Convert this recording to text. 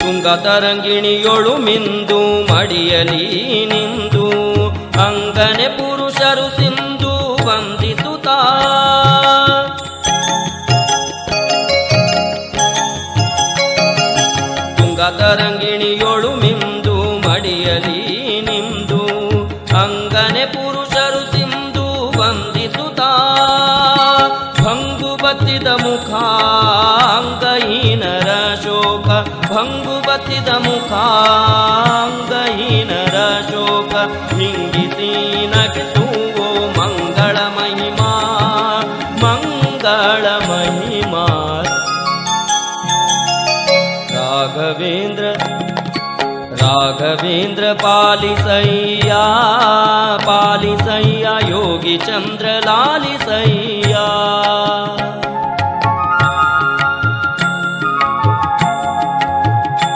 ತುಂಗತರಂಗಿಣಿಯೊಳು ಮಿಂದು ಮಡಿಯಲಿ ನಿಂದು ಅಂಗನೆ ಪುರುಷರು ಸಿಂಧು ವಂದಿಸುತ್ತಾ ತುಂಗತರಂಗಿಣಿಯೊಳು ಮಿಂದು ಮಡಿಯಲಿ ನಿಂದು ಅಂಗನೆ ಪುರುಷರು ಸಿಂಧು ವಂದಿಸುತ್ತಾ ಭಂಗು ಬತ್ತಿದ ಮುಖಾಂಗಹೀನರ ಶೋಕ ಭಂಗು ಬತ್ತಿದ ಮುಖಾಂಗಹೀನರ ಶೋಕ ಹಿಂಗಿಸಿ ನಗಿಸುವೋ ಮಂಗಳ ಮಹಿಮಾ ಮಂಗಳ ಮಹಿಮಾ ರಾಘವೇಂದ್ರ ಪಾಲಿಸಯ್ಯ ಪಾಲಿಸಯ್ಯ ಯೋಗಿ ಚಂದ್ರ ಲಾಲಿಸಯ್ಯ